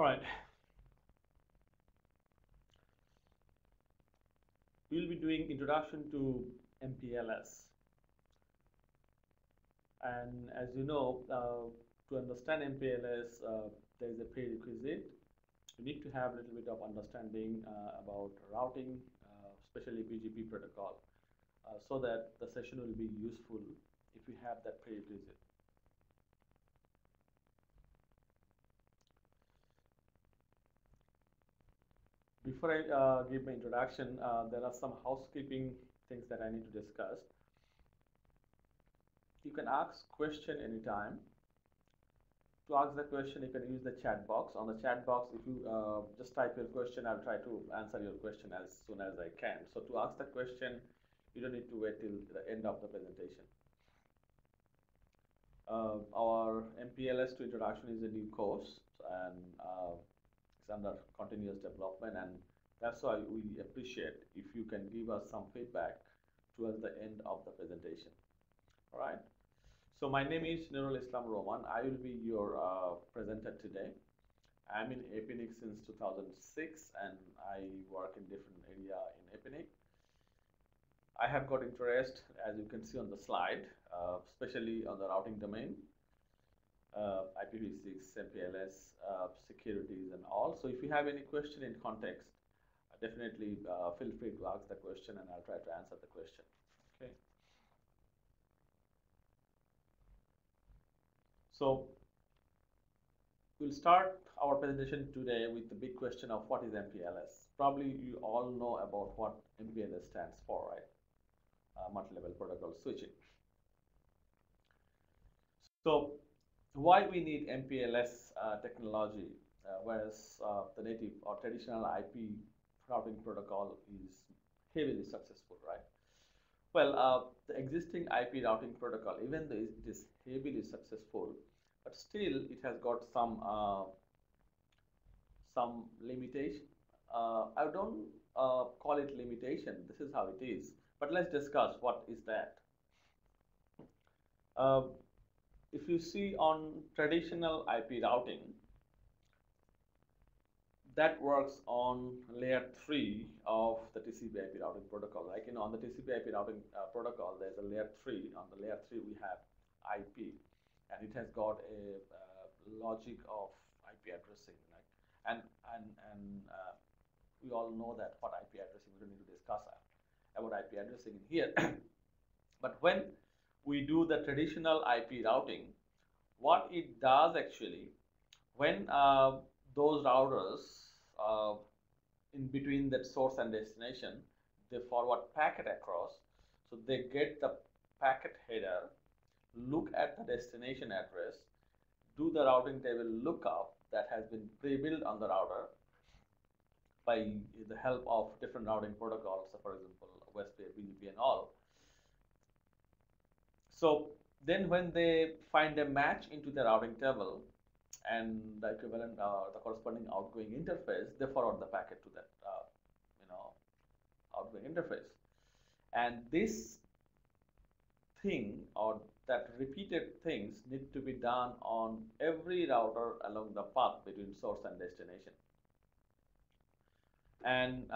All right. We'll be doing introduction to MPLS. And as you know, to understand MPLS, there is a prerequisite. You need to have a little bit of understanding about routing, especially BGP protocol, so that the session will be useful if you have that prerequisite. Before I give my introduction, there are some housekeeping things that I need to discuss. You can ask question anytime. To ask the question, you can use the chat box. On the chat box, if you just type your question, I'll try to answer your question as soon as I can. So to ask the question, you don't need to wait till the end of the presentation. Our MPLS 2 introduction is a new course, and it's under continuous development, and that's why we appreciate if you can give us some feedback towards the end of the presentation. All right. So my name is LER LSR Roman. I will be your presenter today. I'm in APNIC since 2006, and I work in different area in APNIC. I have got interest, as you can see on the slide, especially on the routing domain, IPv6, MPLS, securities, and all. So if you have any question in context, definitely feel free to ask the question, and I'll try to answer the question. Okay. So we'll start our presentation today with the big question of what is MPLS. Probably you all know about what MPLS stands for, right? Multi-level protocol switching. So why we need MPLS technology, whereas the native or traditional IP routing protocol is heavily successful, right? Well, the existing IP routing protocol, even though it is heavily successful, but still it has got some limitation. I don't call it limitation. This is how it is. But let's discuss what is that. If you see on traditional IP routing, that works on layer 3 of the TCP/IP routing protocol. Like, you know, on the TCP/IP routing protocol, there's a layer 3. On the layer 3, we have IP, and it has got a logic of IP addressing. Like, and we all know that what IP addressing. We don't need to discuss about IP addressing in here. But when we do the traditional IP routing, what it does actually, when those routers in between that source and destination, they forward packet across. So they get the packet header, look at the destination address, do the routing table lookup that has been pre-built on the router by the help of different routing protocols, so for example, WESPA, BGP, and all. So then when they find a match into the routing table, and the equivalent the corresponding outgoing interface, they forward the packet to that outgoing interface. And this thing, or that repeated things, need to be done on every router along the path between source and destination. And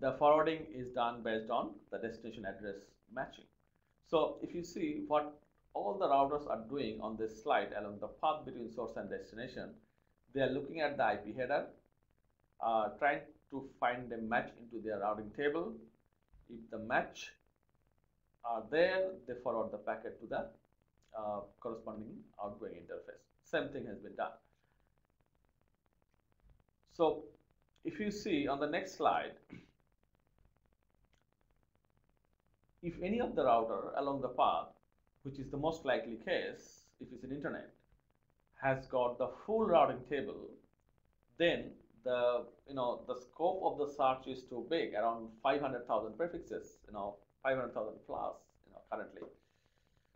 the forwarding is done based on the destination address matching. So if you see what all the routers are doing on this slide along the path between source and destination, they are looking at the IP header, trying to find a match into their routing table. If the match are there, they forward the packet to the corresponding outgoing interface. Same thing has been done. So if you see on the next slide, if any of the router along the path, which is the most likely case if it's an internet, has got the full routing table, then the scope of the search is too big, around 500,000 prefixes, 500,000 plus, currently.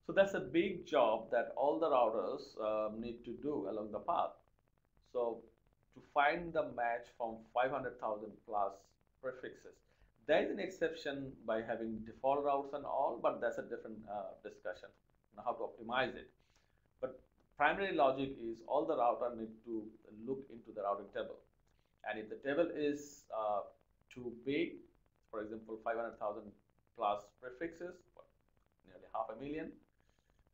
So that's a big job that all the routers need to do along the path. So to find the match from 500,000 plus prefixes, there is an exception by having default routes and all, but that's a different discussion on how to optimize it. But primary logic is all the router need to look into the routing table, and if the table is too big, for example 500,000 plus prefixes, nearly 500,000,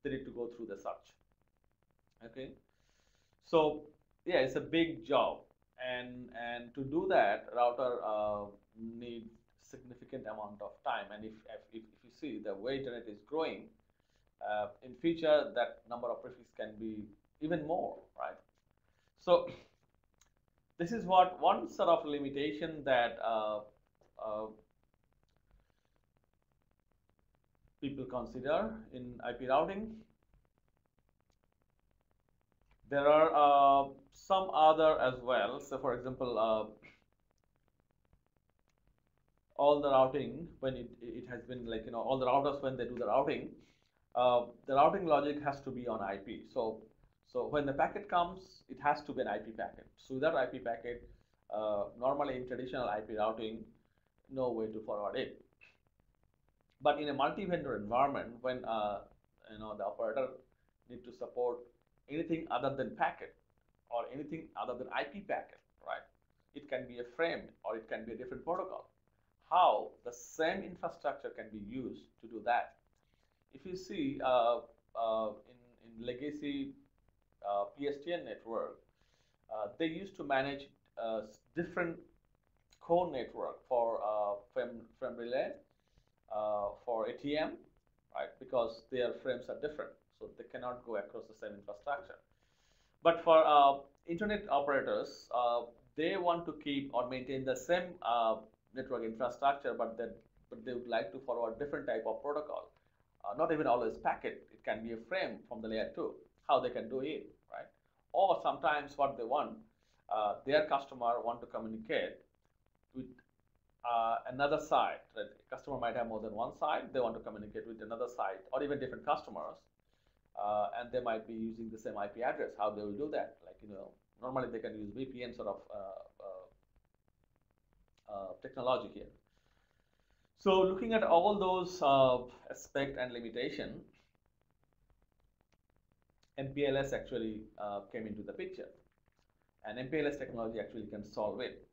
they need to go through the search. Okay, so yeah, it's a big job, and to do that, router need significant amount of time. And if you see the way internet is growing, in future that number of prefixes can be even more, right? So this is what one sort of limitation that people consider in IP routing. There are some other as well. So for example, all the routing, when it has been like, you know, all the routers, when they do the routing logic has to be on IP. So when the packet comes, it has to be an IP packet. So without IP packet, normally in traditional IP routing, no way to forward it. But in a multi-vendor environment, when you know, the operator need to support anything other than packet or anything other than IP packet, right? It can be a frame or it can be a different protocol. How the same infrastructure can be used to do that? If you see in legacy PSTN network, they used to manage different core network for frame relay, for ATM, right? Because their frames are different, so they cannot go across the same infrastructure. But for internet operators, they want to keep or maintain the same network infrastructure, but they would like to forward different type of protocol. Not even always packet. It can be a frame from the layer 2. How they can do it, right? Or sometimes what they want, their customer want to communicate with another site. Right? Customer might have more than one site. They want to communicate with another site or even different customers, and they might be using the same IP address. How they will do that? Like, you know, normally they can use VPN sort of technology here. So looking at all those aspect and limitation, MPLS actually came into the picture, and MPLS technology actually can solve it.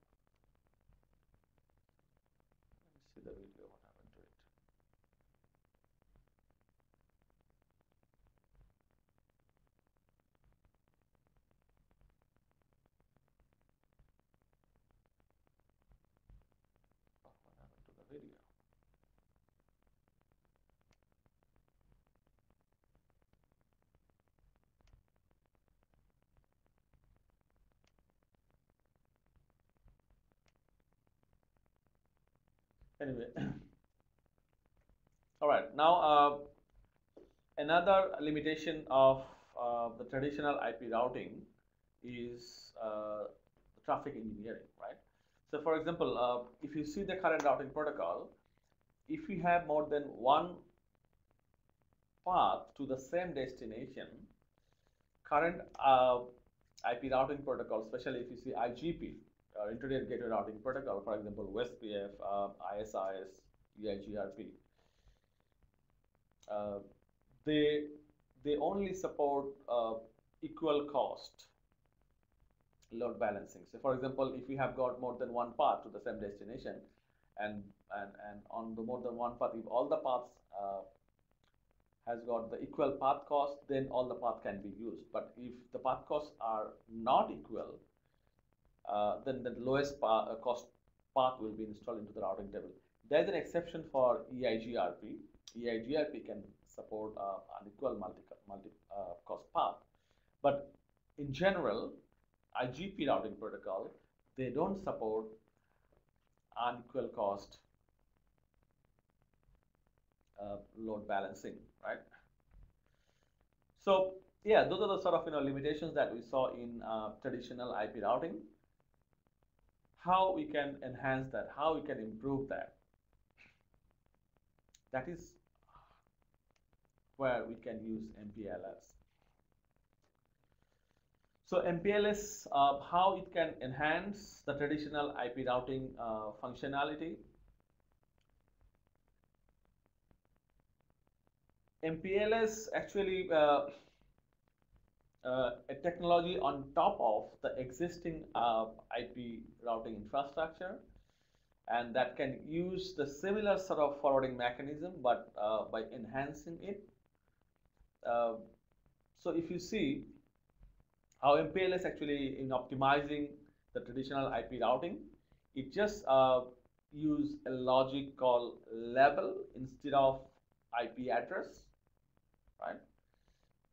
Let's see the video, what happened to it. Oh, what happened to the video? Anyway, all right. Now, another limitation of the traditional IP routing is traffic engineering, right? So, for example, if you see the current routing protocol, if you have more than one path to the same destination, current IP routing protocol, especially if you see IGP, Internet Gateway Routing Protocol, for example, WESPF, ISIS, eIGRP, they only support equal cost load balancing. So, for example, if you have got more than one path to the same destination, and on the more than one path, if all the paths has got the equal path cost, then all the path can be used. But if the path costs are not equal, then the lowest cost path will be installed into the routing table. There is an exception for eIGRP. eIGRP can support unequal multi cost path, but in general, IGP routing protocol, they don't support unequal cost load balancing, right? So yeah, those are the sort of limitations that we saw in traditional IP routing. How we can enhance that, how we can improve that, that is where we can use MPLS. So MPLS, how it can enhance the traditional IP routing functionality. MPLS actually a technology on top of the existing IP routing infrastructure, and that can use the similar sort of forwarding mechanism, but by enhancing it. So if you see how MPLS actually in optimizing the traditional IP routing, it just use a logic called label instead of IP address, right?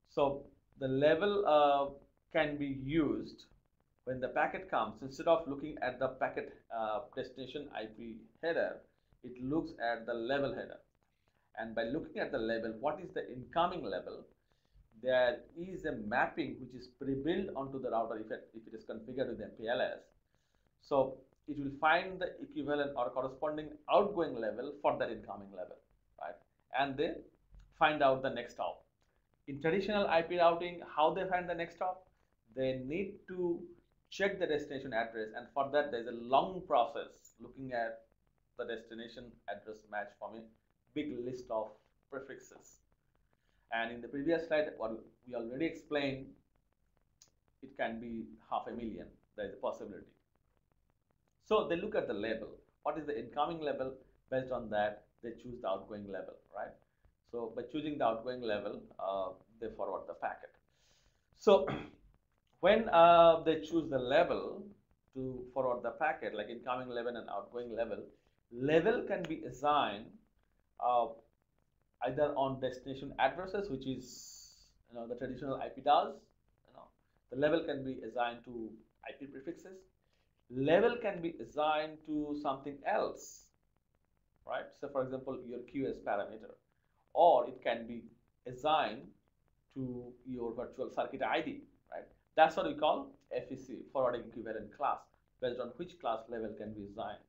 So the label can be used when the packet comes. Instead of looking at the packet destination IP header, it looks at the label header. And by looking at the label, what is the incoming label? There is a mapping which is pre-built onto the router if it is configured with MPLS. So it will find the equivalent or corresponding outgoing label for that incoming label, right? And they find out the next hop. In traditional IP routing, how they find the next hop? They need to check the destination address, and for that there is a long process looking at the destination address match from a big list of prefixes. And in the previous slide, what we already explained, it can be 500,000. There is a possibility. So they look at the label. What is the incoming label? Based on that, they choose the outgoing label, right? So by choosing the outgoing label, they forward the packet. So when they choose the label to forward the packet, like incoming label and outgoing label can be assigned either on destination addresses, which is the traditional IP does. The label can be assigned to IP prefixes. Label can be assigned to something else, right? So for example, your QoS parameter, or it can be assigned to your virtual circuit ID, right? That's what we call FEC, forwarding equivalent class, based on which class label can be assigned.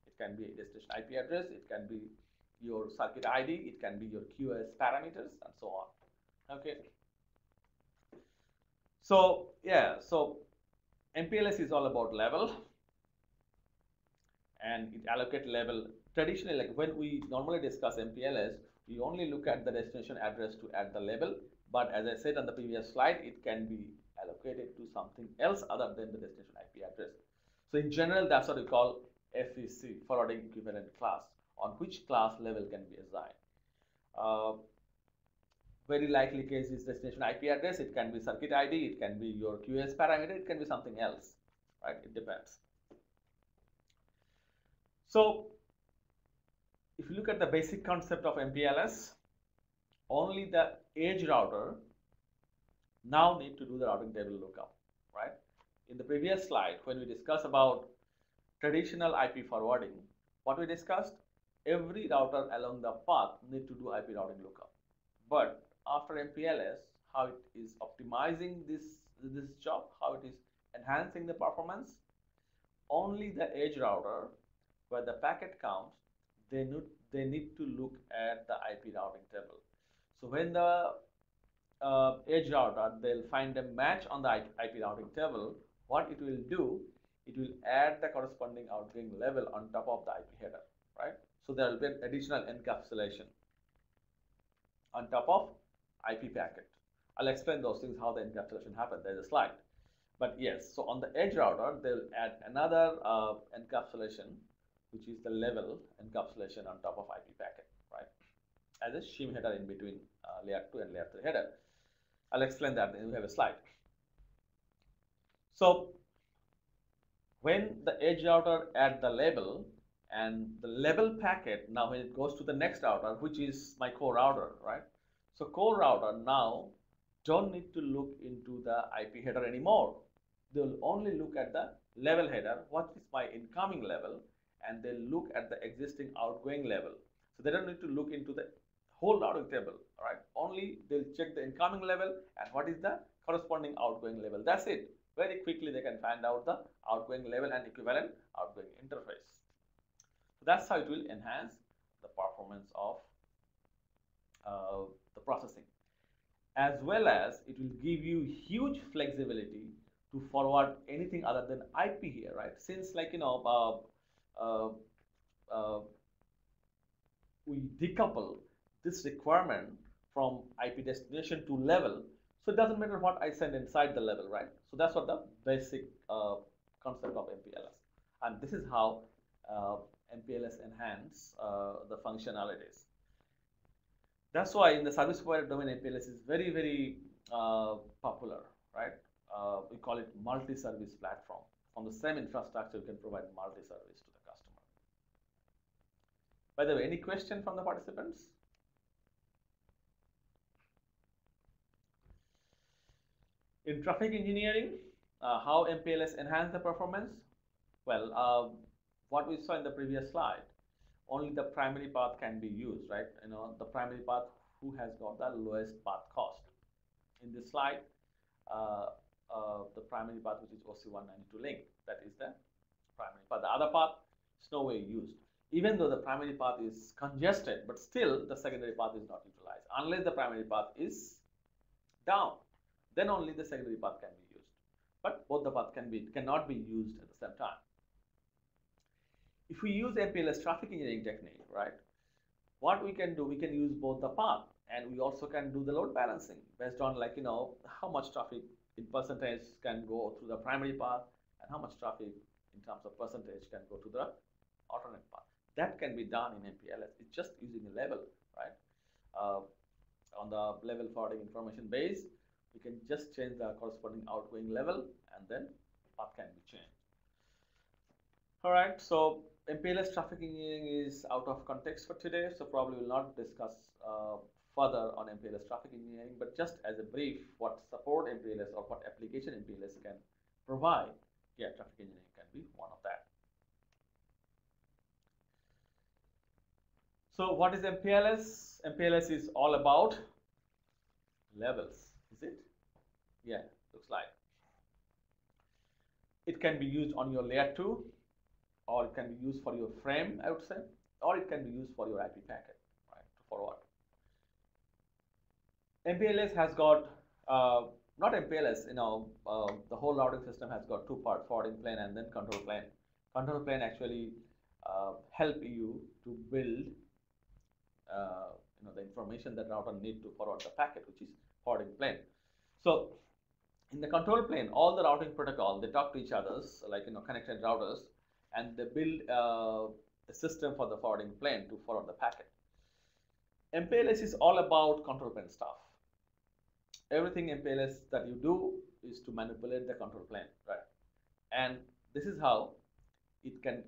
It can be a destination IP address, it can be your circuit ID, it can be your QoS parameters, and so on. Okay. So yeah, so MPLS is all about label, and it allocate label. Traditionally, like when we normally discuss MPLS, we only look at the destination address to add the label. But as I said on the previous slide, it can be allocated to something else other than the destination IP address. So in general, that's what we call FEC, forwarding equivalent class, on which class label can be assigned. Very likely case is destination IP address. It can be circuit ID, it can be your QoS parameter, it can be something else, right? It depends. So if you look at the basic concept of MPLS, only the edge router now need to do the routing table lookup, right? In the previous slide, when we discussed about traditional IP forwarding, what we discussed, every router along the path need to do IP routing lookup. But after MPLS, how it is optimizing this job, how it is enhancing the performance, only the edge router where the packet comes, they need to look at the IP routing table. So when the edge router, they'll find a match on the IP routing table, what it will do, it will add the corresponding outgoing label on top of the IP header, right? So there will be an additional encapsulation on top of IP packet. I'll explain those things, how the encapsulation happens. There's a slide. But yes, so on the edge router, they'll add another encapsulation, which is the level encapsulation on top of IP packet, right? As a Shim header in between layer 2 and layer 3 header. I'll explain that, then we have a slide. So when the edge router add the label, and the label packet, now when it goes to the next router, which is my core router, right? So core router now don't need to look into the IP header anymore. They'll only look at the label header, what is my incoming label, and they'll look at the existing outgoing label. So they don't need to look into the whole routing table, right? Only they'll check the incoming label and what is the corresponding outgoing label. That's it. Very quickly they can find out the outgoing label and equivalent outgoing interface. So that's how it will enhance the performance of the processing, as well as it will give you huge flexibility to forward anything other than IP here, right? Since like we decouple this requirement from IP destination to level, So it doesn't matter what I send inside the level, right? So that's what the basic concept of MPLS. And this is how MPLS enhance the functionalities. That's why in the service provider domain, MPLS is very, very popular, right? We call it multi-service platform. From the same infrastructure, you can provide multi-service to the customer. By the way, any question from the participants? In traffic engineering, how MPLS enhance the performance? Well, what we saw in the previous slide, only the primary path can be used, right? You know, the primary path who has got the lowest path cost. In this slide, the primary path, which is OC192 link, that is the primary path. The other path is no way used. Even though the primary path is congested, but still the secondary path is not utilized. Unless the primary path is down, then only the secondary path can be used. But both the paths cannot be used at the same time. If we use MPLS traffic engineering technique, right, what we can do, we can use both the path, and we also can do the load balancing based on, like, you know, how much traffic in percentage can go through the primary path and how much traffic in terms of percentage can go to the alternate path. That can be done in MPLS. It's just using a level, right? On the level forwarding information base, we can just change the corresponding outgoing level, and then path can be changed. All right, so MPLS traffic engineering is out of context for today, so probably will not discuss further on MPLS traffic engineering, but just as a brief, what support MPLS or what application MPLS can provide, yeah, traffic engineering can be one of that. So what is MPLS? MPLS is all about levels, is it? Yeah, looks like. It can be used on your layer 2, or it can be used for your frame, I would say, or it can be used for your IP packet, right, to forward. MPLS has got, not MPLS, you know, the whole routing system has got two parts, forwarding plane and then control plane. Control plane actually help you to build, you know, the information that router need to forward the packet, which is forwarding plane. So in the control plane, all the routing protocol, they talk to each others, like, you know, connected routers, and they build a system for the forwarding plane to forward the packet. MPLS is all about control plane stuff. Everything MPLS that you do is to manipulate the control plane, right? And this is how it can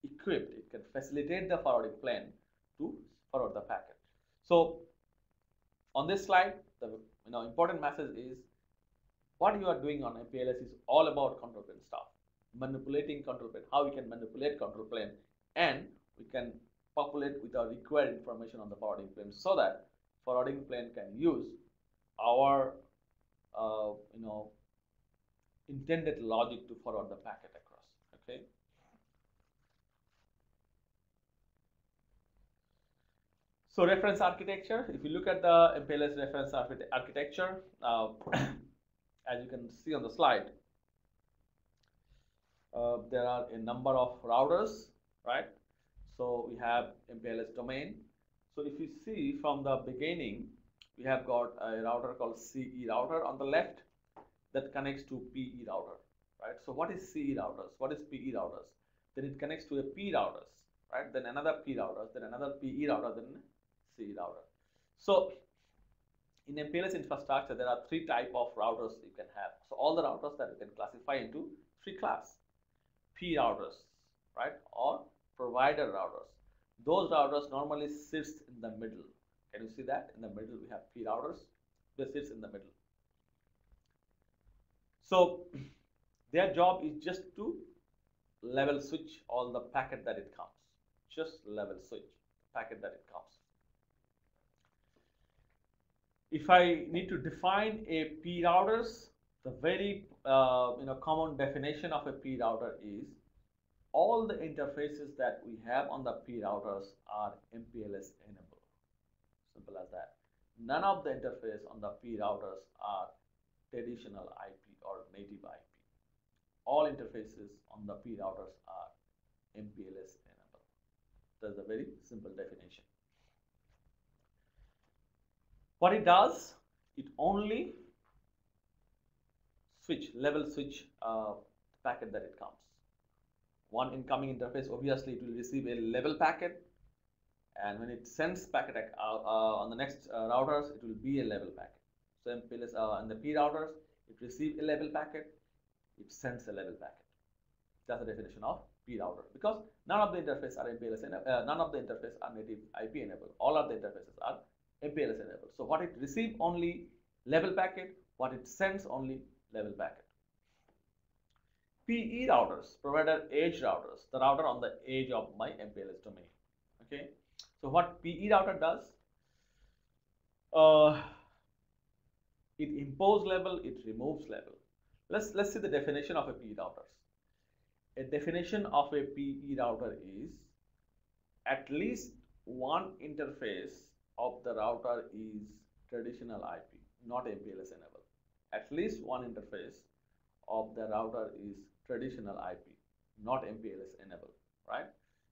it can facilitate the forwarding plane to forward the packet. So on this slide, the important message is what you are doing on MPLS is all about control plane stuff. Manipulating control plane, how we can manipulate control plane, and we can populate with our required information on the forwarding plane so that forwarding plane can use our intended logic to forward the packet across. Okay. So reference architecture, if you look at the MPLS reference architecture, as you can see on the slide, there are a number of routers, right? So we have MPLS domain. So if you see from the beginning, we have got a router called CE router on the left that connects to PE router, right? So what is CE routers? What is PE routers? Then it connects to a P routers, right? Then another P routers, then another PE router, then CE router. So in MPLS infrastructure, there are three types of routers you can have. So all the routers that you can classify into three classes. P routers, right, or provider routers. Those routers normally sits in the middle. Can you see that? In the middle we have P routers. They sits in the middle. So their job is just to level switch all the packet that it comes. Just level switch packet that it comes. If I need to define a P routers, the very common definition of a P router is all the interfaces that we have on the P routers are MPLS enabled. Simple as that. None of the interface on the P routers are traditional IP or native IP. All interfaces on the P routers are MPLS enabled. That's a very simple definition. What it does, it only level switch packet that it comes. One incoming interface, obviously it will receive a level packet, and when it sends packet on the next routers, it will be a level packet. So MPLS and the P routers, it receives a level packet, it sends a level packet. That's the definition of P router, because none of the interfaces are MPLS none of the interfaces are native IP enabled. All of the interfaces are MPLS enabled. So what it receives only level packet, what it sends only level packet. PE routers, provider edge routers, the router on the edge of my MPLS domain. Okay, so what PE router does? It imposes level, it removes level. Let's see the definition of a PE routers. A definition of a PE router is at least one interface of the router is traditional IP, not MPLS enabled. At least one interface of the router is traditional IP, not MPLS enabled, right?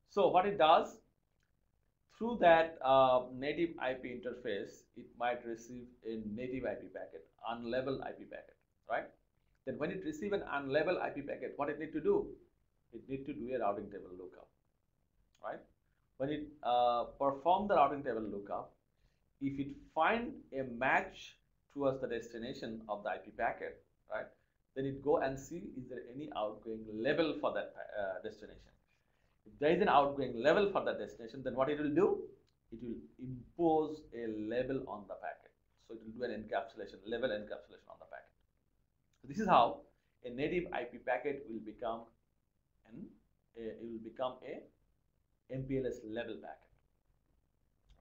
So what it does, through that native IP interface, it might receive a native IP packet, unlabeled IP packet, right? Then when it receives an unlabeled IP packet, what it need to do? It need to do a routing table lookup, right? When it perform the routing table lookup, if it find a match towards the destination of the IP packet, right, then it go and see is there any outgoing level for that destination. If there is an outgoing level for that destination, then what it will do? It will impose a label on the packet. So it will do an encapsulation, level encapsulation on the packet. So this is how a native IP packet will become a MPLS level packet,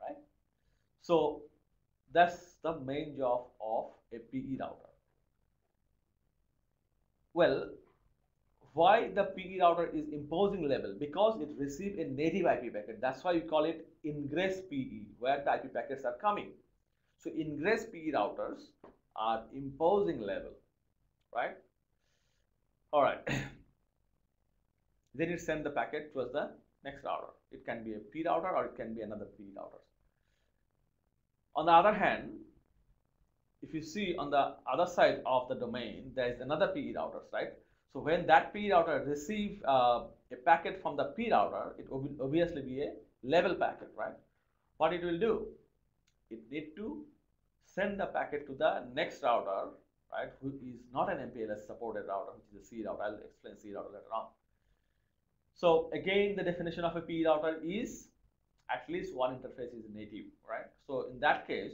right? So that's the main job of a PE router. Well, why the PE router is imposing level? Because it receives a native IP packet. That's why we call it ingress PE, where the IP packets are coming. So ingress PE routers are imposing level, right? All right. Then it sends the packet towards the next router. It can be a P router or it can be another PE router. On the other hand, if you see on the other side of the domain, there is another PE router, right? So when that PE router receives a packet from the P router, it will obviously be a level packet, right? What it will do? It need to send the packet to the next router, right, who is not an MPLS supported router, which is a C router. I'll explain C router later on. So again, the definition of a PE router is at least one interface is native, right? So in that case,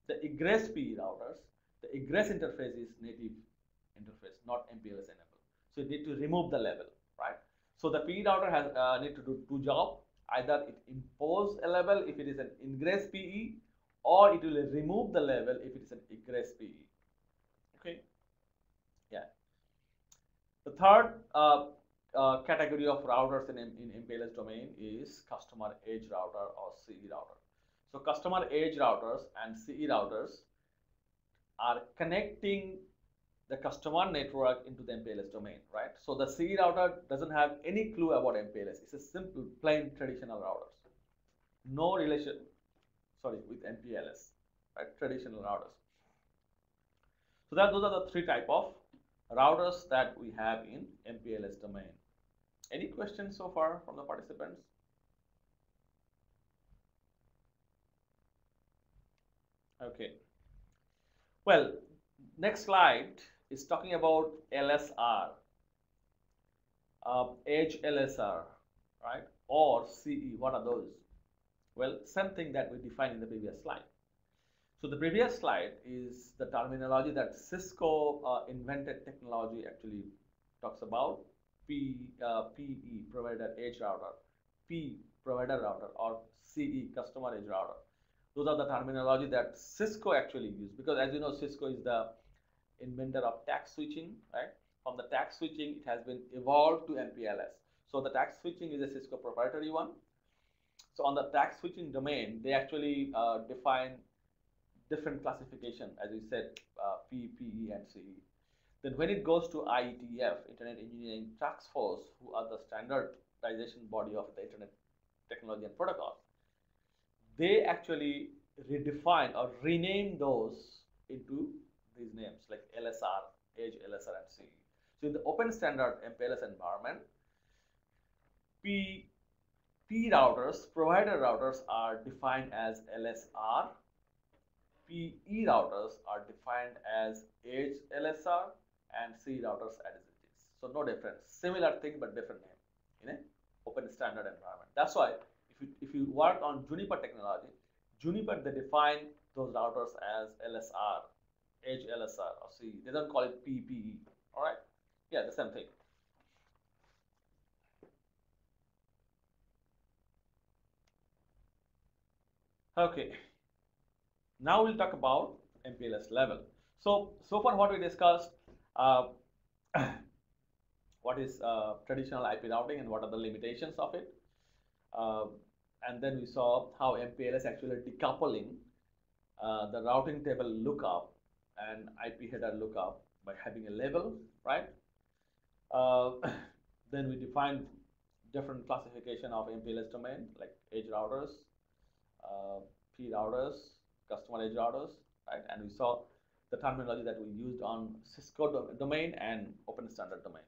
the egress PE routers, the egress interface is native interface, not MPLS enabled. So you need to remove the level, right? So the PE router has need to do two jobs. Either it impose a level if it is an ingress PE, or it will remove the level if it is an egress PE. Okay, yeah. The third category of routers in MPLS domain is customer edge router or CE router. So customer edge routers and CE routers are connecting the customer network into the MPLS domain, right? So the CE router doesn't have any clue about MPLS. It's a simple, plain traditional routers. No relation, with MPLS, right? Traditional routers. So those are the three types of routers that we have in MPLS domain. Any questions so far from the participants? Okay. Well, next slide is talking about LSR, Edge LSR, right? Or CE. What are those? Well, same thing that we defined in the previous slide. So the previous slide is the terminology that Cisco invented technology actually talks about. PE, provider edge router, P, provider router, or CE, customer edge router. Those are the terminology that Cisco actually used, because as you know, Cisco is the inventor of tax switching, right? From the tax switching, it has been evolved to MPLS. So the tax switching is a Cisco proprietary one. So on the tax switching domain, they actually define different classification, as we said, P, PE, and CE. Then when it goes to IETF, Internet Engineering Task Force, who are the standardization body of the Internet technology and protocols, they actually redefine or rename those into these names like LSR, Edge, LSR, and C. So in the open standard MPLS environment, P routers, provider routers are defined as LSR. PE routers are defined as Edge LSR, and C routers as it is. So no difference. Similar thing but different name in an open standard environment. That's why if you work on Juniper technology, Juniper they define those routers as LSR, Edge LSR or C. They don't call it PPE. All right? Yeah, the same thing. Okay. Now we'll talk about MPLS level. So far what we discussed, what is traditional IP routing and what are the limitations of it. And then we saw how MPLS actually decoupling the routing table lookup and IP header lookup by having a label, right? Then we defined different classification of MPLS domain like edge routers, P routers, customer edge routers, right? And we saw the terminology that we used on Cisco domain and open standard domain.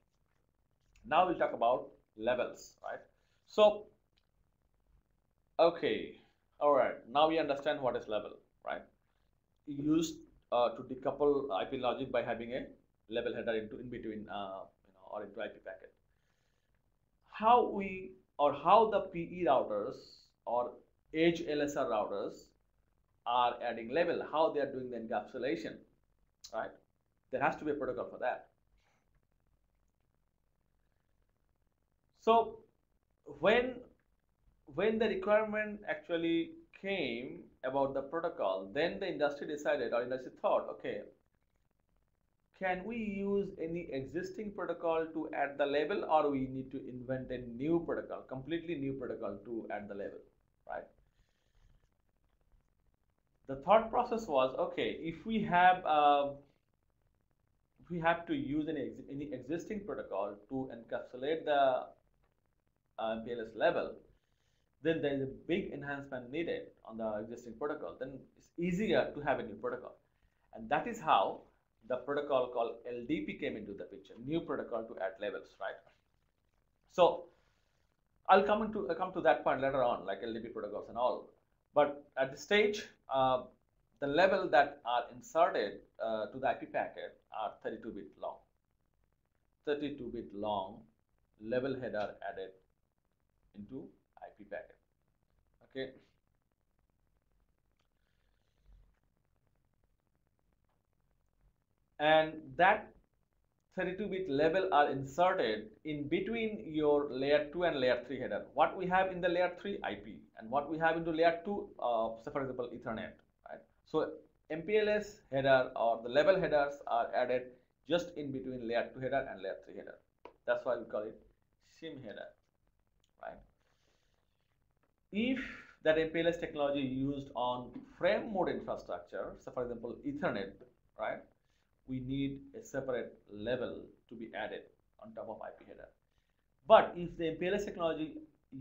Now we'll talk about levels, right? So, okay, all right. Now we understand what is level, right? Used to decouple IP logic by having a level header in between, or into IP packet. How the PE routers or Edge LSR routers are adding level, how they are doing the encapsulation, right? There has to be a protocol for that. So when the requirement actually came about the protocol, then the industry decided, or industry thought, okay, can we use any existing protocol to add the label, or we need to invent a new protocol, completely new protocol to add the label, right? The thought process was, okay, if we have to use any existing protocol to encapsulate the MPLS level, then there is a big enhancement needed on the existing protocol. Then it's easier to have a new protocol, and that is how the protocol called LDP came into the picture, new protocol to add labels, right? So I'll come to that point later on, like LDP protocols and all. But at this stage, the level that are inserted to the IP packet are 32-bit long. 32-bit long level header added into IP packet. Okay. And that 32-bit level are inserted in between your layer 2 and layer 3 header. What we have in the layer 3 IP and what we have into layer 2, say for example Ethernet, right? So MPLS header or the level headers are added just in between layer 2 header and layer 3 header. That's why we call it Shim header, right? If that MPLS technology used on frame mode infrastructure, so for example Ethernet, right? We need a separate level to be added on top of IP header. But if the MPLS technology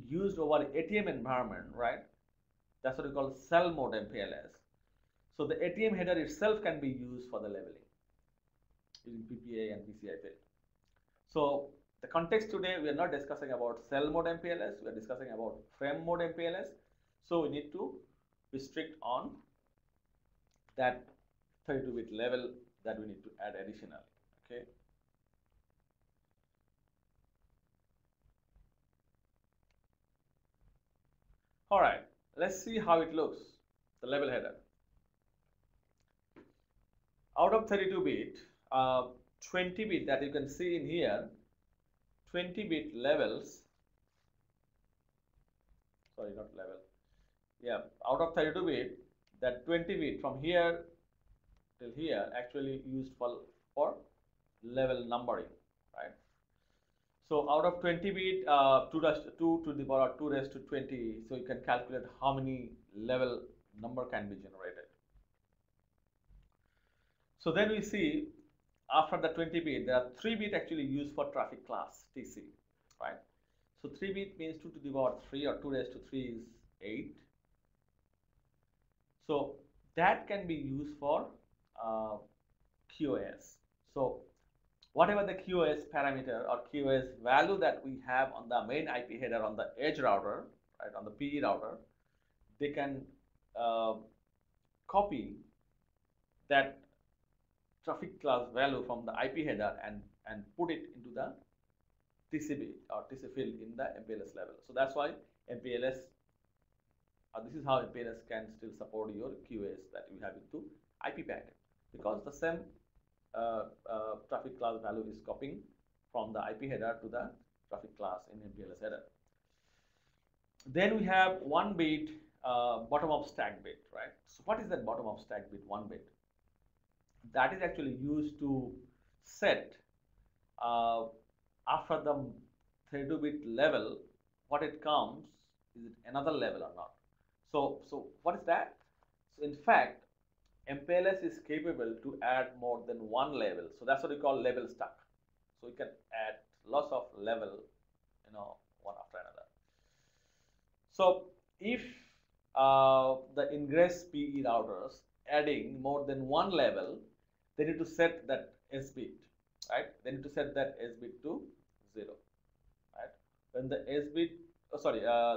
used over ATM environment, right? That's what we call cell mode MPLS. So the ATM header itself can be used for the leveling using PPA and PCI pin. So the context today, we are not discussing about cell mode MPLS, we are discussing about frame mode MPLS. So we need to restrict on that 32-bit level that we need to add additionally. Okay. All right, let's see how it looks, the level header. Out of 32-bit, 20-bit that you can see in here, 20-bit levels, sorry, not level, yeah, out of 32-bit, that 20-bit from here till here actually used for level numbering, right? So out of 20-bit, 2 to the power 2 raised to 20, so you can calculate how many level number can be generated. So then we see after the 20-bit, there are 3-bit actually used for traffic class, TC, right? So 3-bit means 2 to the power 3 or 2 raised to 3 is 8. So that can be used for QoS. So whatever the QoS parameter or QoS value that we have on the main IP header on the edge router, right, on the PE router, they can copy that traffic class value from the IP header and put it into the TCB or TC field in the MPLS level. So that's why MPLS, this is how MPLS can still support your QoS that you have into IP packet, because the same traffic class value is copying from the IP header to the traffic class in MPLS header. Then we have 1 bit bottom-up stack bit, right? So what is that bottom-up stack bit, 1 bit? That is actually used to set after the 32-bit level, what it comes, is it another level or not? So what is that? So in fact, MPLS is capable to add more than 1 level. So that's what we call level stack. So we can add lots of level, one after another. So if the ingress PE routers adding more than 1 level, they need to set that S bit, right? They need to set that S bit to 0, right? When the S bit,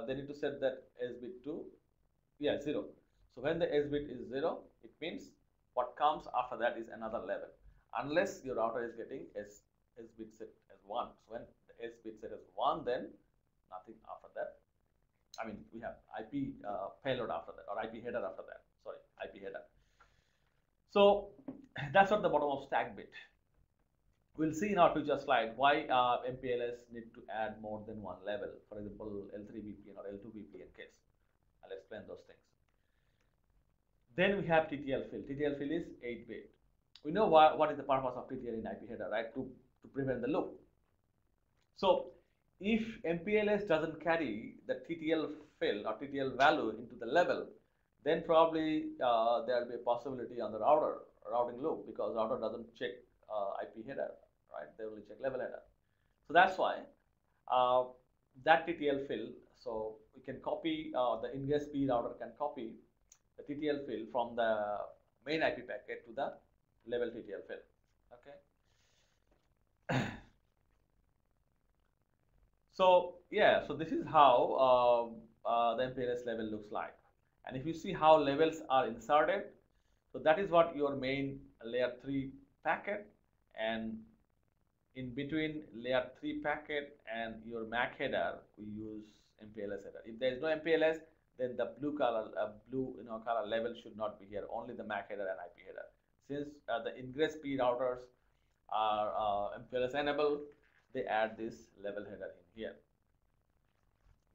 they need to set that S bit to 0. So when the S bit is 0, it means what comes after that is another level, unless your router is getting S bit set as 1. So when the S bit set as 1, then nothing after that. I mean, we have IP payload after that, or IP header after that. Sorry, IP header. So that's what the bottom of stack bit. We'll see in our future slide why MPLS need to add more than 1 level. For example, L3 VPN or L2 VPN case. I'll explain those things. Then we have TTL field. TTL field is 8-bit. We know what is the purpose of TTL in IP header, right? To prevent the loop. So if MPLS doesn't carry the TTL field or TTL value into the level, then probably there will be a possibility on the routing loop, because router doesn't check IP header, right? They only check level header. So that's why that TTL field, so we can copy, the ingress P router can copy the TTL field from the main IP packet to the level TTL field. Okay. So yeah, so this is how the MPLS level looks like. And if you see how levels are inserted, so that is what your main layer 3 packet, and in between layer 3 packet and your MAC header, we use MPLS header. If there is no MPLS, then the blue color color level should not be here, only the MAC header and IP header. Since the ingress P routers are MPLS enabled, they add this level header in here.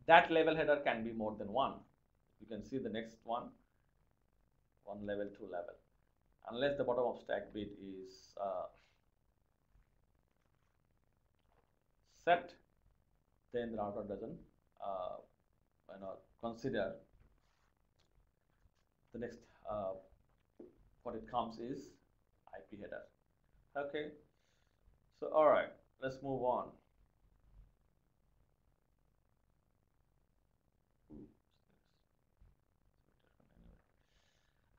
That level header can be more than 1. You can see the next one, 1 level, 2 level. Unless the bottom of stack bit is set, then the router doesn't consider the next what it comes is IP header. Okay, so all right, let's move on.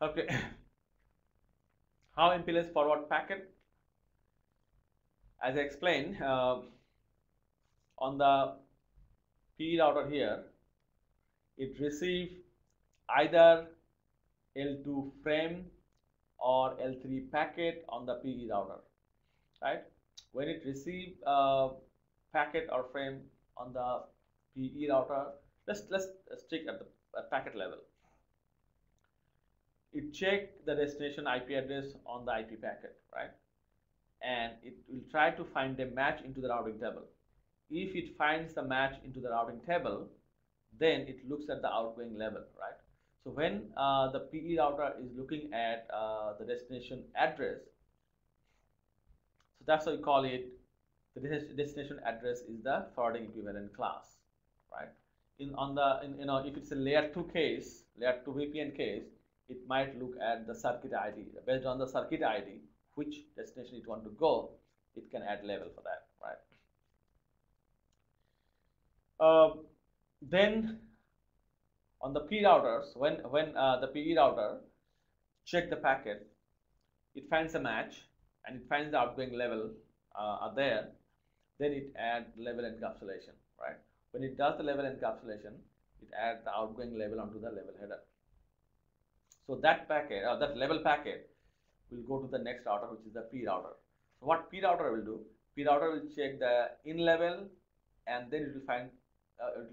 Okay, how MPLS forward packet? As I explained, on the PE router here, it receives either L2 frame or L3 packet on the PE router, right? When it receives packet or frame on the PE router, let's check at the packet level. It checks the destination IP address on the IP packet, right? And it will try to find a match into the routing table. If it finds the match into the routing table, then it looks at the outgoing level, right? So when the PE router is looking at the destination address, so that's why we call it, the destination address is the forwarding equivalent class, right? If it's a layer 2 case, layer 2 VPN case, it might look at the circuit ID. Based on the circuit ID, which destination it want to go, it can add level for that, right? Then on the P routers, when the PE router check the packet, it finds a match and it finds the outgoing level are there, then it adds level encapsulation, right? When it does the level encapsulation, it adds the outgoing level onto the level header. So that packet, that level packet will go to the next router, which is the P router. So what P router will do, P router will check the in level, and then it will find, it will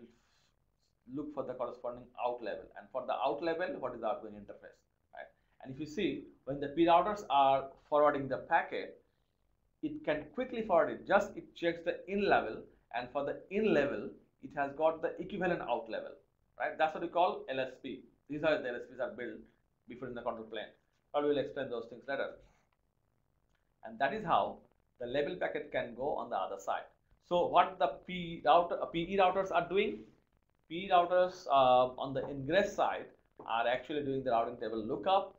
look for the corresponding out level, and for the out level, what is the outgoing interface, right? And if you see, when the P routers are forwarding the packet, it can quickly forward it, just it checks the in level, and for the in level, it has got the equivalent out level, right? That's what we call LSP. These are the LSPs are built before in the control plane, but we will explain those things later. And that is how the level packet can go on the other side. So what the PE routers are doing, PE routers on the ingress side are actually doing the routing table lookup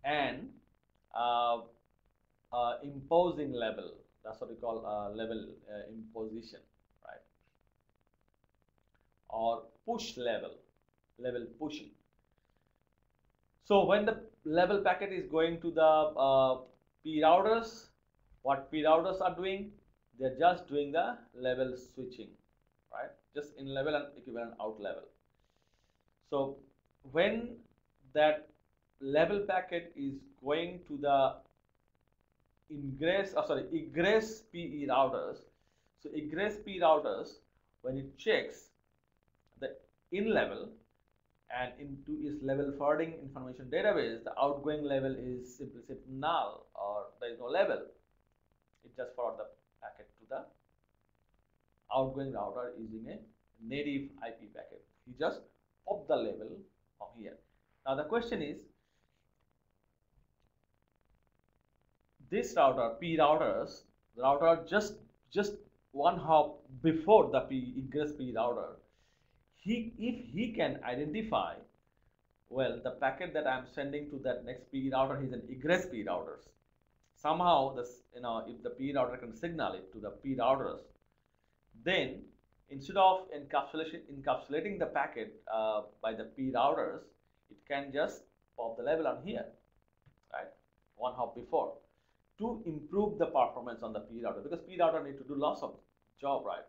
and imposing level. That's what we call level imposition, right? Or push level pushing. So when the level packet is going to the P routers, what P routers are doing, they're just doing the level switching, right? Just in level and equivalent out level. So when that level packet is going to the egress PE routers, so egress P routers, when it checks the in level and into its level forwarding information database, the outgoing level is simply set null, or there is no level. It just forward the packet to the outgoing router using a native IP packet. He just pop the level from here. Now the question is, this router, P routers, the router just one hop before the egress P router, if he can identify, well, the packet that I am sending to that next P router is an egress P routers. Somehow this, if the P router can signal it to the P routers, then instead of encapsulating the packet by the P routers, it can just pop the level on here, right? One hop before, to improve the performance on the P router, because P router need to do lots of job, right?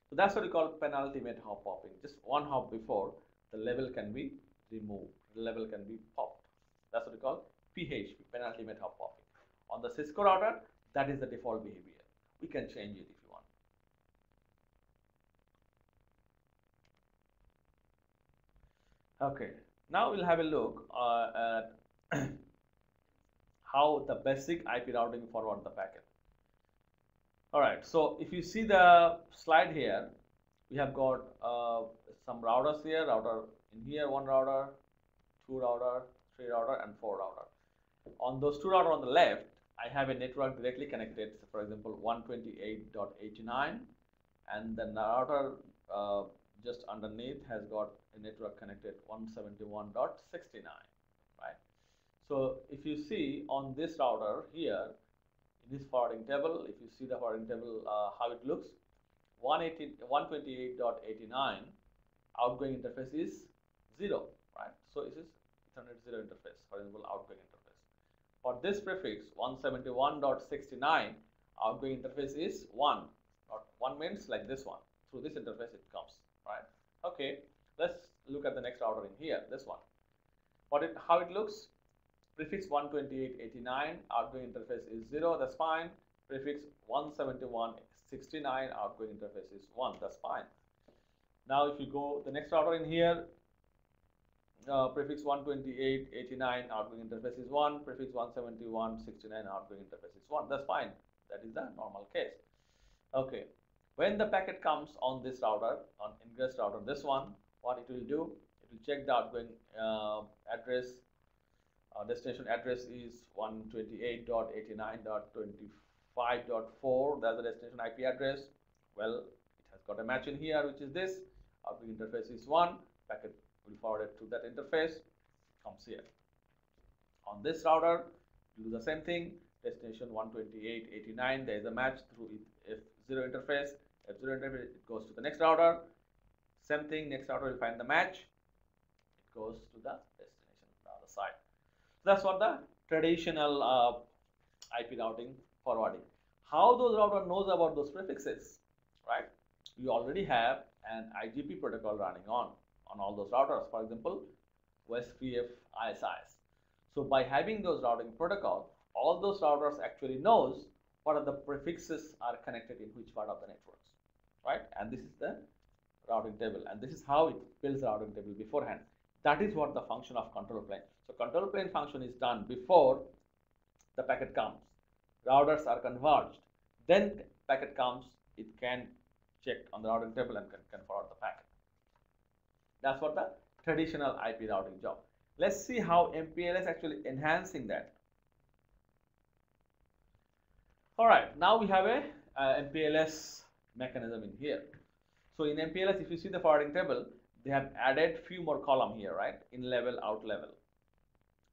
So that's what we call penultimate hop popping. Just one hop before, the level can be removed, the level can be popped. That's what we call PHP, penultimate hop popping. On the Cisco router, that is the default behavior. We can change it if you want. Okay, now we'll have a look at how the basic IP routing forward the packet. Alright, so if you see the slide here, we have got some routers here, in here, one router, two router, three router, and four router. On those two router on the left, I have a network directly connected, so for example 128.89, and the router just underneath has got a network connected 171.69, right? So if you see on this router here, in this forwarding table, if you see the forwarding table, how it looks, 128.89 outgoing interface is 0, right? So it is Ethernet 0 interface, for example, outgoing interface. For this prefix 171.69, outgoing interface is 1. Not 1 means like this one. Through this interface it comes, right? Okay, let's look at the next router in here, this one. How it looks? Prefix 128.89, outgoing interface is 0, that's fine. Prefix 171.69, outgoing interface is 1, that's fine. Now if you go the next router in here, prefix 128.89, outgoing interface is 1, prefix 171.69, outgoing interface is 1, that's fine. That is the normal case. Okay, when the packet comes on this router, on ingress router, this one, what it will do, it will check the outgoing address. Destination address is 128.89.25.4. That's the destination IP address. Well, it has got a match in here, which is this. Outgoing interface is 1. Packet will forward it to that interface. Comes here. On this router, you do the same thing. Destination 128.89. There is a match through F0 interface. F0 interface, it goes to the next router. Same thing. Next router will find the match. It goes to the destination on the other side. That's what the traditional IP routing forwarding. How those router knows about those prefixes, right? You already have an IGP protocol running on all those routers. For example, WESPF ISIs. So by having those routing protocol, all those routers actually knows what are the prefixes are connected in which part of the networks, right? And this is the routing table, and this is how it builds the routing table beforehand. That is what the function of control plane. So control plane function is done before the packet comes. Routers are converged. Then packet comes, it can check on the routing table and can forward the packet. That's what the traditional IP routing job. Let's see how MPLS actually enhancing that. All right, now we have a MPLS mechanism in here. So in MPLS, if you see the forwarding table, they have added few more column here, right? In level, out level.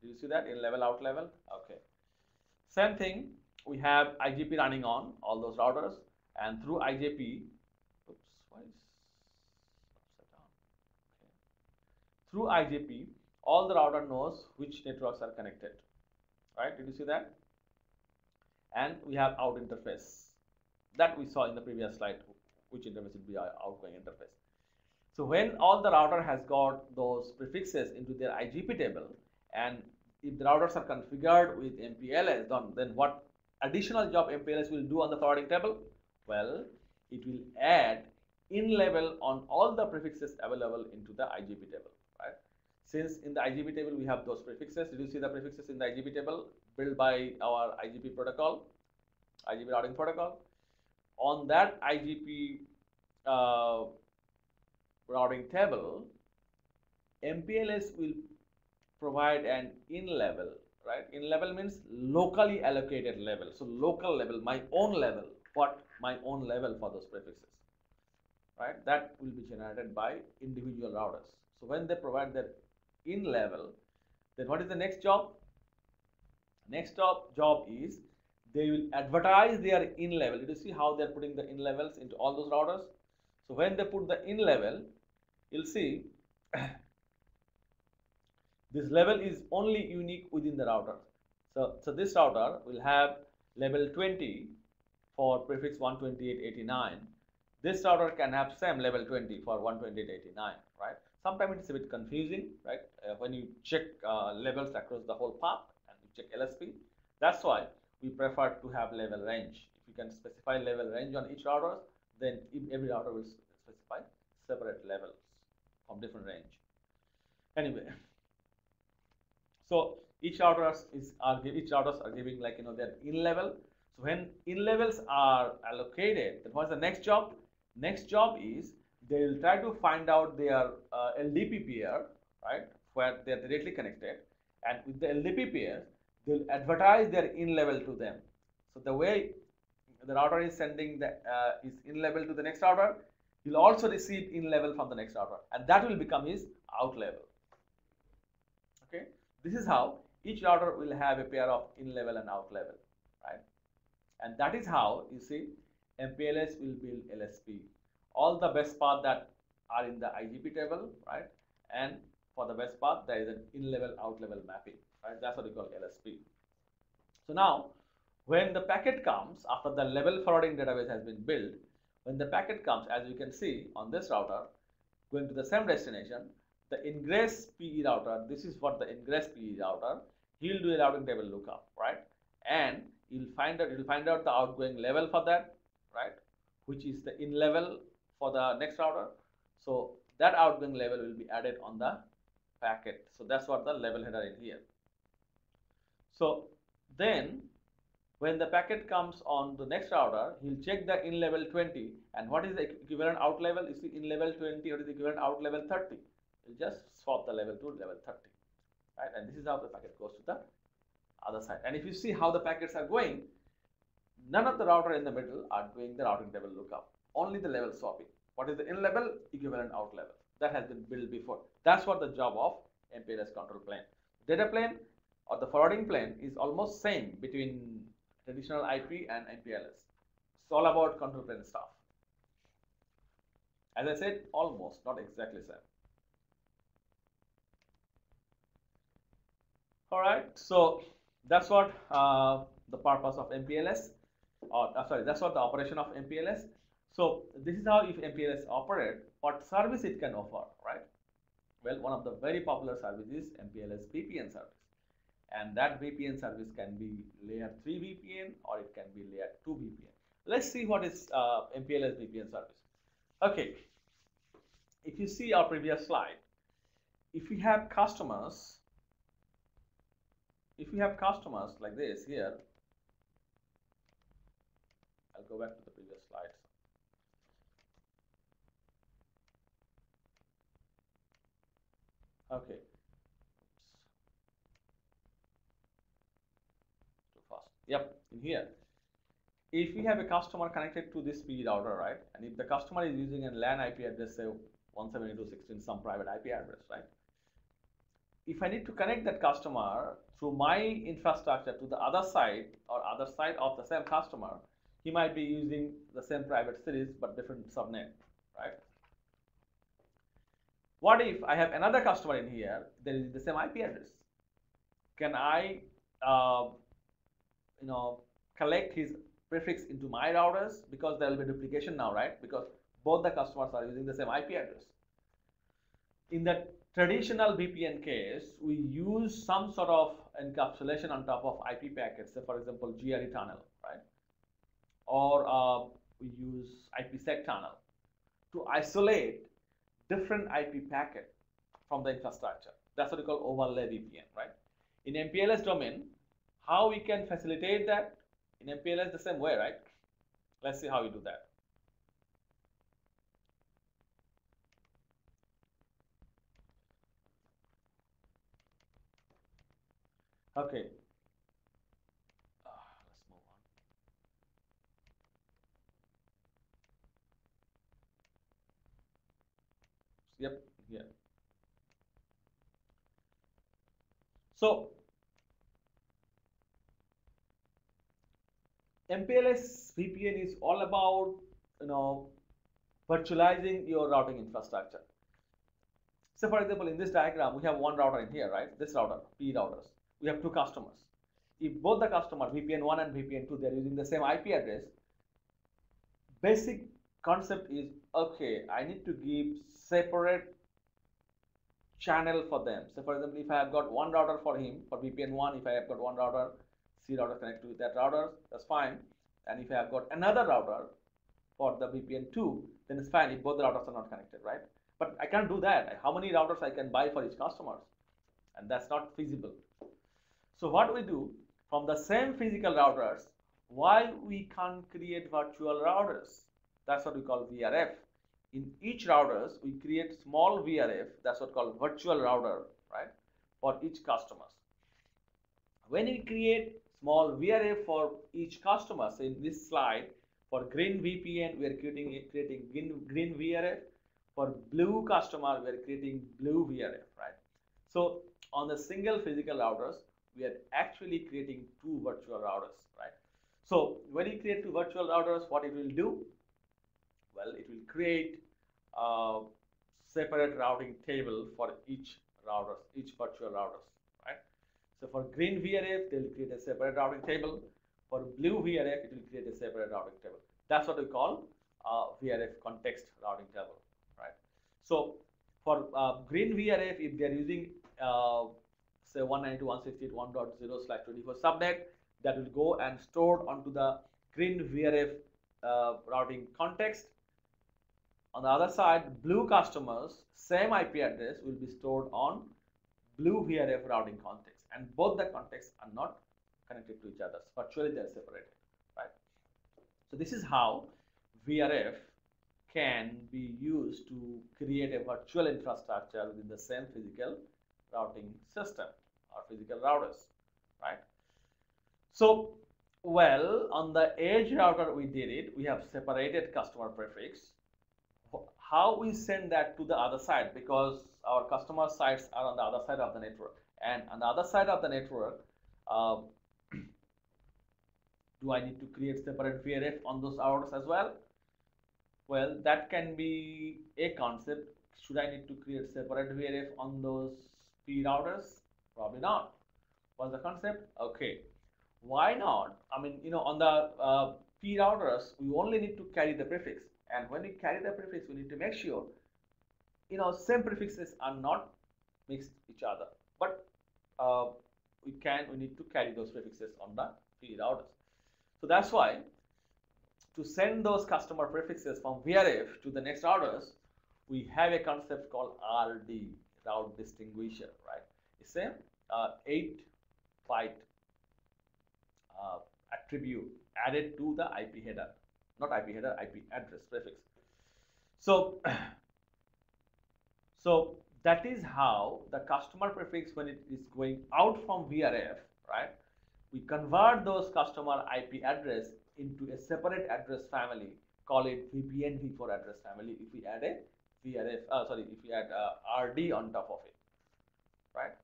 Do you see that? In level, out level? Okay. Same thing, we have IGP running on all those routers, and through IGP, oops, why is upside down? Okay. Through IGP, all the router knows which networks are connected, right? Did you see that? And we have out interface that we saw in the previous slide, which interface would be our outgoing interface. So when all the router has got those prefixes into their IGP table, and if the routers are configured with MPLS, then what additional job MPLS will do on the forwarding table? Well, it will add in level on all the prefixes available into the IGP table, right? Since in the IGP table we have those prefixes, did you see the prefixes in the IGP table built by our IGP protocol, IGP routing protocol? On that IGP routing table, MPLS will provide an in level, right? In level means locally allocated level. So local level, my own level, my own level for those prefixes, right? That will be generated by individual routers. So when they provide their in level, then what is the next job? Next job is they will advertise their in level. Did you see how they're putting the in levels into all those routers? So when they put the in level, you'll see this level is only unique within the router. So this router will have level 20 for prefix 128.89. This router can have same level 20 for 128.89, right? Sometimes it's a bit confusing, right? When you check levels across the whole path and you check LSP, that's why we prefer to have level range. If you can specify level range on each router, then every router will specify separate levels from different range. Anyway, so each routers are giving, like, you know, their in level. So when in levels are allocated, then what's the next job? Next job is they will try to find out their LDP pair, right, where they are directly connected, and with the LDP pairs, they will advertise their in level to them. So the way the router is sending the is in level to the next router, he will also receive in level from the next router, and that will become his out level. Okay, this is how each router will have a pair of in level and out level, right? And that is how you see MPLS will build LSP. All the best path that are in the IGP table, right? And for the best path, there is an in level out level mapping, right? That's what we call LSP. So now, when the packet comes after the level forwarding database has been built, when the packet comes, as you can see on this router, going to the same destination, the ingress PE router, this is what the ingress PE router, he will do a routing table lookup, right? And you'll find out the outgoing level for that, right? Which is the in level for the next router. So that outgoing level will be added on the packet. So that's what the level header in here. So then when the packet comes on the next router, he'll check the in level 20, and what is the equivalent out level? You see in level 20, what is the equivalent out level 30? You'll just swap the level to level 30, right? And this is how the packet goes to the other side. And if you see how the packets are going, none of the router in the middle are doing the routing table lookup, only the level swapping. What is the in level? Equivalent out level. That has been built before. That's what the job of MPLS control plane. Data plane or the forwarding plane is almost same between traditional IP and MPLS. It's all about control plane stuff. As I said, almost, not exactly same. All right, so That's what the purpose of MPLS, or sorry, that's what the operation of MPLS. So this is how if MPLS operate, what service it can offer, right? Well, one of the very popular services is MPLS VPN service, and that VPN service can be layer 3 VPN or it can be layer 2 VPN. Let's see what is MPLS VPN service. Okay, if you see our previous slide, if we have customers like this here, I'll go back to the previous slides. Okay. Too fast. Yep, in here. If we have a customer connected to this PE router, right, and if the customer is using a LAN IP address, say 172.16, some private IP address, right, if I need to connect that customer through my infrastructure to the other side or other side of the same customer, he might be using the same private series but different subnet, right? What if I have another customer in here that is the same IP address? Can I, collect his prefix into my routers, because there will be duplication now, right? Because both the customers are using the same IP address. In the traditional VPN case, we use some sort of encapsulation on top of IP packets, say for example GRE tunnel, right? Or we use IPsec tunnel to isolate different IP packet from the infrastructure. That's what we call overlay VPN, right? In MPLS domain, how we can facilitate that? In MPLS the same way, right? Let's see how we do that. Okay. Let's move on. Yep, here. So MPLS VPN is all about, virtualizing your routing infrastructure. So for example, in this diagram, we have one router in here, right? This router, P routers. We have two customers. If both the customer, VPN1 and VPN2, they're using the same IP address, basic concept is, okay, I need to give separate channel for them. So for example, if I have got one router for him, for VPN1, if I have got one router, C router connected with that router, that's fine. And if I have got another router for the VPN2, then it's fine if both the routers are not connected, right? But I can't do that. How many routers I can buy for each customer? And that's not feasible. So what we do, from the same physical routers, why we can't create virtual routers? That's what we call VRF. In each routers, we create small VRF, that's what called virtual router, right, for each customer. When we create small VRF for each customer, so in this slide, for green VPN, we are creating green VRF. For blue customer, we are creating blue VRF, right? So on the single physical routers, we are actually creating two virtual routers, right? So when you create two virtual routers, what it will do? Well, it will create a separate routing table for each router, each virtual routers, right? So for green VRF, they will create a separate routing table. For blue VRF, it will create a separate routing table. That's what we call VRF context routing table, right? So for green VRF, if they are using say 192.168.1.0/24 subnet, that will go and stored onto the green VRF routing context. On the other side, blue customers, same IP address will be stored on blue VRF routing context, and both the contexts are not connected to each other. Virtually they are separated, right? So this is how VRF can be used to create a virtual infrastructure within the same physical routing system or physical routers, right? So, well, on the edge router we did it. We have separated customer prefix. How we send that to the other side, because our customer sites are on the other side of the network, and on the other side of the network, do I need to create separate VRF on those routers as well? Well, that can be a concept. Should I need to create separate VRF on those P routers? Probably not. What's the concept? Okay, why not? I mean, on the P routers, we only need to carry the prefix, and when we carry the prefix, we need to make sure same prefixes are not mixed each other, but we need to carry those prefixes on the P routers. So that's why to send those customer prefixes from VRF to the next routers, we have a concept called RD, route distinguisher, right? It's a 8-byte attribute added to the IP header, not IP header, IP address prefix. So that is how the customer prefix, when it is going out from VRF, right, we convert those customer IP address into a separate address family, call it VPN v4 address family, if we add a VRF, if we add RD on top of it, right?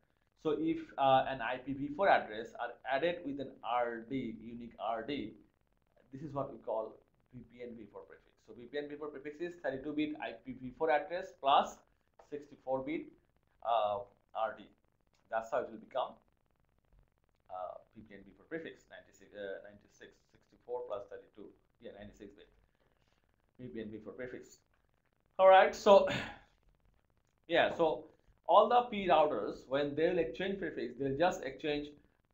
So if an IPv4 address are added with an RD, unique RD, this is what we call VPN v4 prefix. So VPN v4 prefix is 32-bit IPv4 address plus 64-bit RD. That's how it will become VPN v4 prefix, 64 plus 32, yeah, 96-bit VPN v4 prefix. All right, so yeah, so all the P routers, when they will exchange prefix, they'll just exchange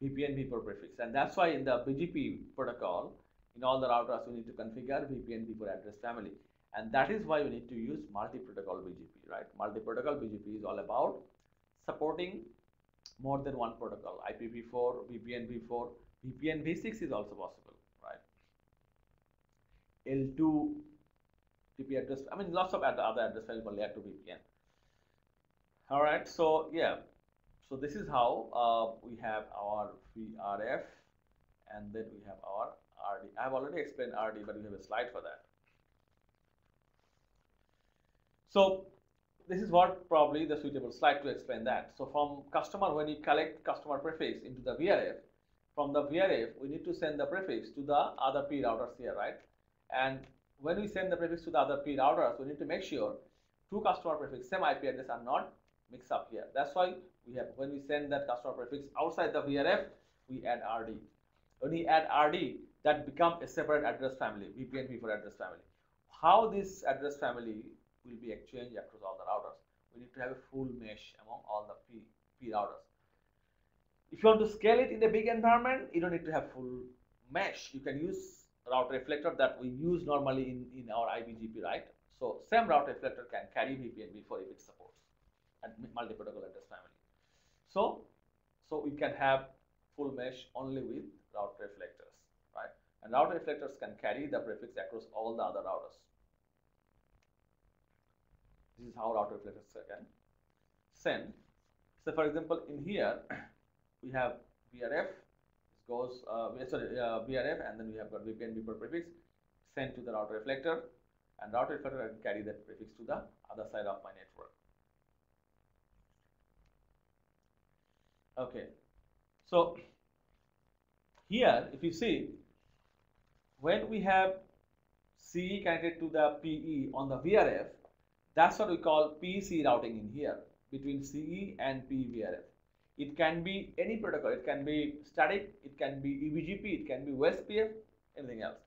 VPN v4 prefix, and that's why in the BGP protocol, in all the routers, we need to configure VPN v4 address family, and that is why we need to use multi-protocol BGP, right? Multi-protocol BGP is all about supporting more than one protocol, IPv4, VPN v4, VPN v6 is also possible, right? L2 TP address, I mean, lots of other address files for layer 2 VPN. All right, so yeah, so this is how we have our VRF, and then we have our RD. I have already explained RD, but we have a slide for that. So this is what probably the suitable slide to explain that. So from customer, when you collect customer prefix into the VRF, from the VRF, we need to send the prefix to the other P routers here, right? And when we send the prefix to the other P routers, we need to make sure two customer prefix, same IP address, are not mixed up here. That's why we have, when we send that customer prefix outside the VRF, we add RD. When we add RD, that becomes a separate address family, VPN v4 address family. How this address family will be exchanged across all the routers? We need to have a full mesh among all the P routers. If you want to scale it in a big environment, you don't need to have full mesh. You can use route reflector that we use normally in our IBGP, right? So same route reflector can carry VPN v4 if it supports and multi-protocol address family. So we can have full mesh only with route reflectors, right? And route reflectors can carry the prefix across all the other routers. This is how route reflectors can send. So for example, in here we have VRF. It goes VRF, and then we have got VPN v4 prefix sent to the route reflector, and route reflector can carry that prefix to the other side of my network. Okay, so here if you see, when we have CE connected to the PE on the VRF, that's what we call PEC routing in here between CE and PE VRF. It can be any protocol. It can be static, it can be eBGP, it can be WSPF, anything else.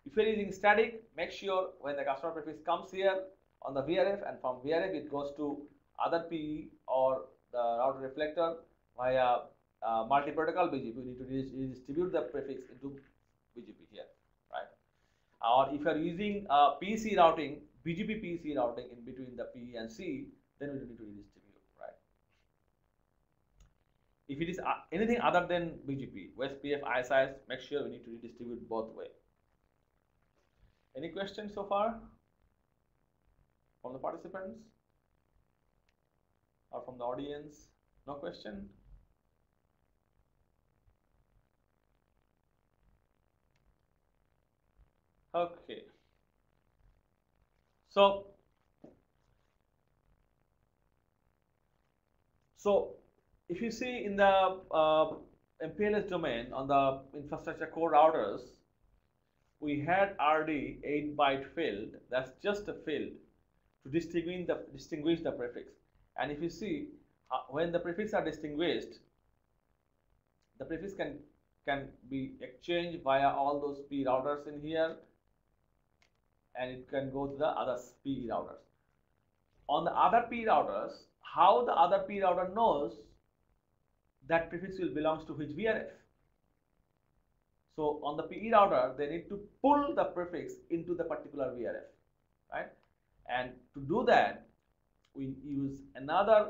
If you're using static, make sure when the customer prefix comes here on the VRF, and from VRF it goes to other PE or the router reflector via multi-protocol BGP. We need to redistribute the prefix into BGP here, right? Or if you are using PEC routing, BGP PEC routing in between the PE and CE, then we need to redistribute, right? If it is anything other than BGP, WSPF, ISIS, make sure we need to redistribute both way. Any questions so far from the participants or from the audience? No question? Okay. So if you see in the MPLS domain on the infrastructure core routers, we had RD 8-byte field. That's just a field to distinguish the prefix. And if you see when the prefix are distinguished, the prefix can be exchanged via all those P routers in here, and it can go to the other P routers. On the other P routers, how the other P router knows that prefix will belongs to which VRF? So on the PE router, they need to pull the prefix into the particular VRF, right? And to do that, we use another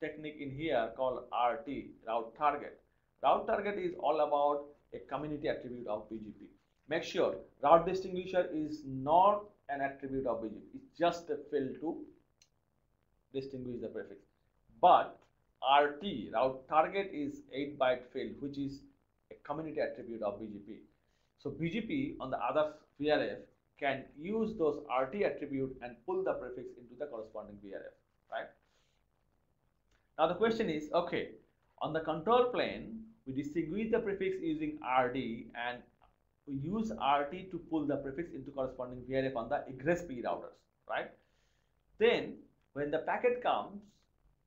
technique in here called RT, route target. Route target is all about a community attribute of BGP. Make sure route distinguisher is not an attribute of BGP. It's just a field to distinguish the prefix. But RT, route target, is 8-byte field, which is a community attribute of BGP. So BGP on the other VRF can use those RT attribute and pull the prefix into the corresponding VRF, right? Now the question is, okay, on the control plane, we distinguish the prefix using RD, and we use RT to pull the prefix into corresponding VRF on the egress P routers, right? Then when the packet comes,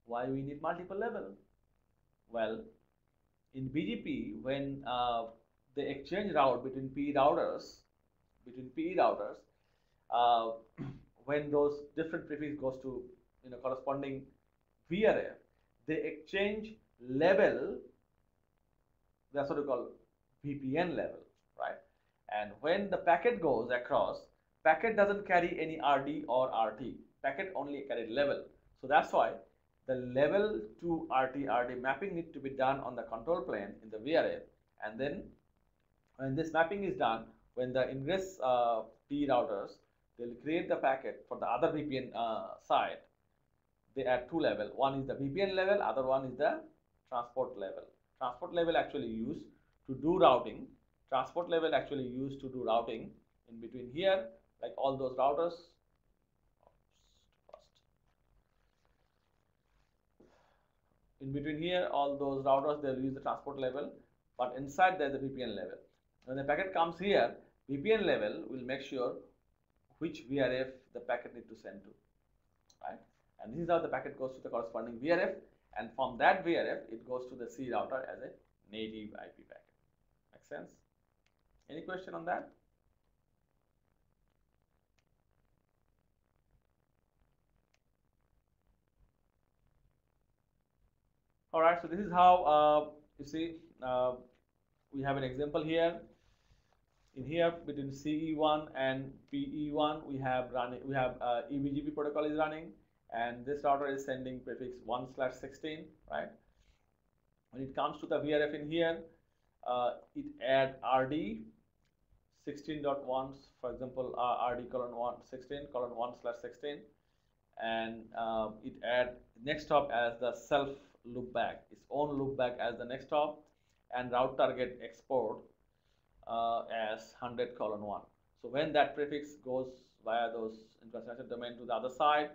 why we need multiple level? Well, in BGP, when the exchange route between PE routers, when those different prefix goes to corresponding VRF, they exchange level. That's what we call VPN level, right? And when the packet goes across, packet doesn't carry any RD or RT. Packet only carry level. So that's why the level to RT/RD mapping need to be done on the control plane in the VRF, and then when this mapping is done, when the ingress P routers, they'll create the packet for the other VPN side. They add two levels. One is the VPN level, other one is the transport level. Transport level actually used to do routing. Transport level actually used to do routing in between here, like all those routers. In between here, all those routers, they'll use the transport level, but inside there's the VPN level. When the packet comes here, VPN level will make sure which VRF the packet need to send to, right? And this is how the packet goes to the corresponding VRF, and from that VRF, it goes to the C router as a native IP packet. Make sense? Any question on that? All right, so this is how you see we have an example here. In here between CE1 and PE1, we have eBGP protocol is running, and this router is sending prefix 1/16, right? When it comes to the VRF in here, it add RD 16.1, for example, RD:116:1/16, and it add next hop as the self loopback, its own loopback as the next hop, and route target export as 100:1. So when that prefix goes via those international domain to the other side,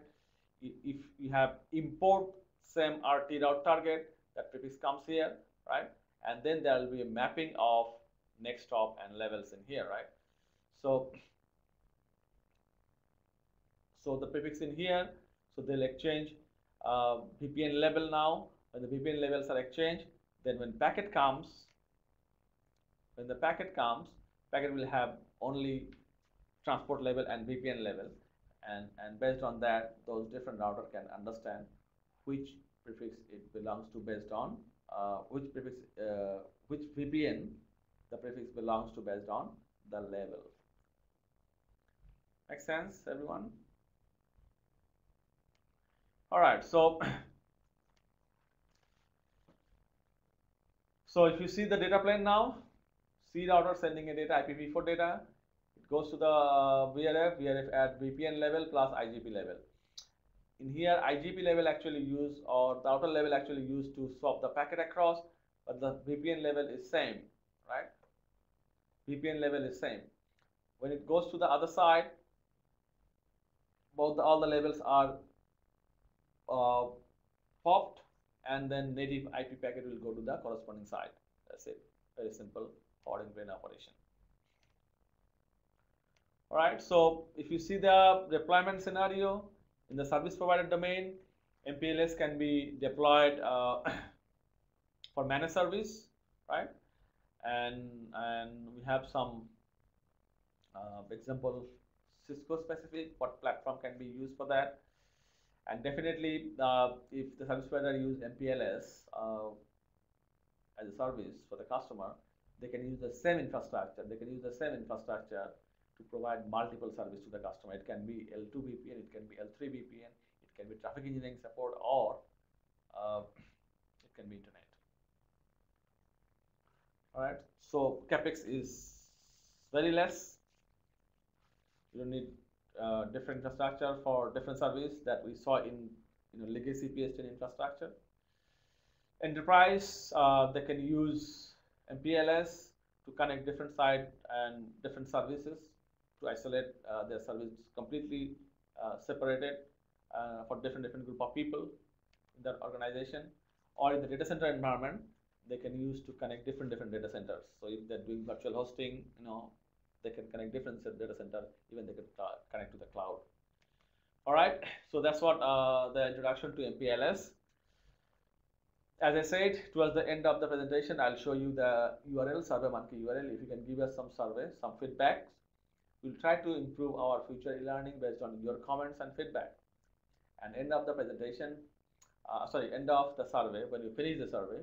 if you have import same RT route target, that prefix comes here, right? And then there will be a mapping of next hop and levels in here, right? So the prefix in here, so they'll exchange VPN level now. When the VPN levels are exchanged, then when packet comes, packet will have only transport level and VPN level, and based on that, those different routers can understand which prefix it belongs to based on which VPN the prefix belongs to based on the level. Make sense, everyone? All right, so if you see the data plane now, C router sending a data, IPv4 data, it goes to the VRF at VPN level plus IGP level. In here, IGP level actually used, or the outer level actually used to swap the packet across, but the VPN level is same, right? VPN level is same. When it goes to the other side, all the levels are popped, and then native IP packet will go to the corresponding side. That's it. Very simple forwarding plane operation. All right. So if you see the deployment scenario in the service provider domain, MPLS can be deployed for managed service, right? And we have some example Cisco specific, what platform can be used for that. And definitely if the service provider use MPLS as a service for the customer, they can use the same infrastructure. They can use the same infrastructure to provide multiple service to the customer. It can be L2 VPN, it can be L3 VPN, it can be traffic engineering support, or it can be internet. All right. So capex is very less. You don't need different infrastructure for different service that we saw in legacy PS10 infrastructure. Enterprise, they can use MPLS to connect different site and different services to isolate their service completely separated for different group of people in their organization. Or in the data center environment, they can use to connect different data centers. So if they're doing virtual hosting, they can connect different data center, even they can connect to the cloud. All right, so that's what the introduction to MPLS. As I said, towards the end of the presentation, I'll show you the URL, SurveyMonkey URL. If you can give us some survey, some feedback, we'll try to improve our future e-learning based on your comments and feedback. And end of the presentation, end of the survey, when you finish the survey,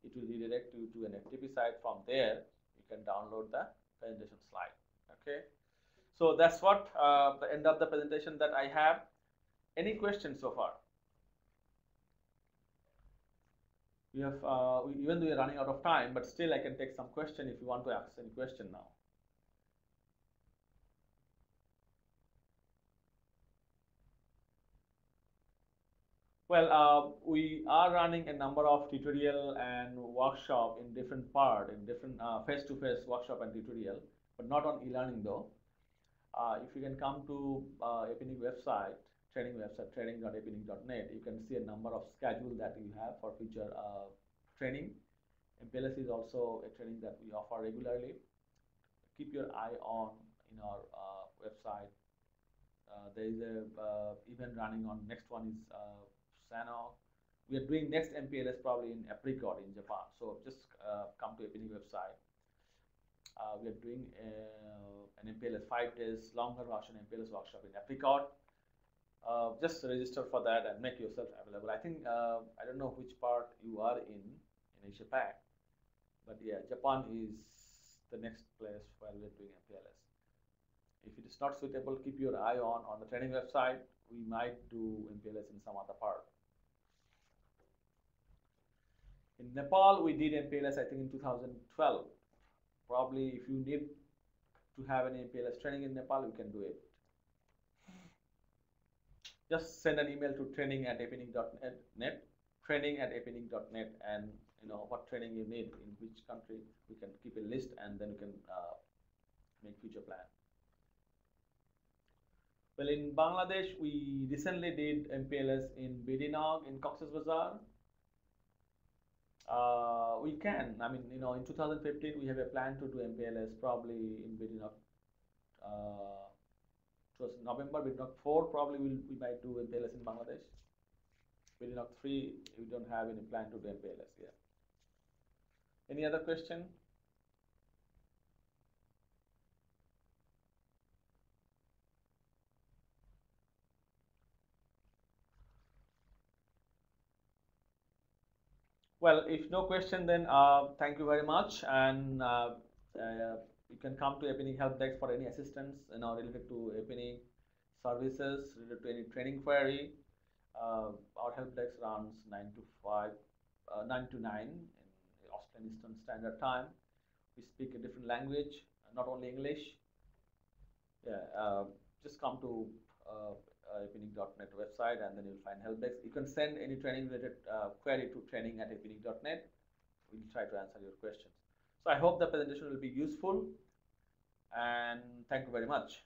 it will redirect you to an FTP site. From there, you can download the presentation slide. Okay, so that's what the end of the presentation that I have. Any questions so far? We have even though we are running out of time, but still I can take some question if you want to ask any question now. Well, we are running a number of tutorial and workshop in different part, in different face-to-face workshop and tutorial, but not on e-learning though. If you can come to APNIC website, training website, training.apnic.net, you can see a number of schedule that you have for future training. MPLS is also a training that we offer regularly. Keep your eye on in our website. There is a event running on, next one is Sano. We are doing next MPLS probably in Apricot in Japan. So just come to APNIC website. We are doing an MPLS 5 days longer version MPLS workshop in Apricot. Just register for that and make yourself available. I think I don't know which part you are in Asia Pac, but yeah, Japan is the next place where we are doing MPLS. If it is not suitable, keep your eye on the training website. We might do MPLS in some other part. In Nepal, we did MPLS I think in 2012. Probably if you need to have an MPLS training in Nepal, you can do it. Just send an email to training@apnic.net, training@apnic.net, and what training you need in which country. We can keep a list and then you can make future plan. Well, in Bangladesh, we recently did MPLS in Bidinong in Cox's Bazar. We can, I mean, in 2015 we have a plan to do MPLS probably in Bidinong. It was November, Bidinong 4 probably we might do MPLS in Bangladesh. Bidinong 3 we don't have any plan to do MPLS yet. Any other question? Well, if no question, then thank you very much, and you can come to APNIC help desk for any assistance related to APNIC services, related to any training query. Our help desk runs 9 to 9 in Australian Eastern Standard Time. We speak a different language, not only English. Yeah, just come to apnic.net website and then you'll find help desk. You can send any training related query to training@apnic.net. We'll try to answer your questions. So I hope the presentation will be useful, and thank you very much.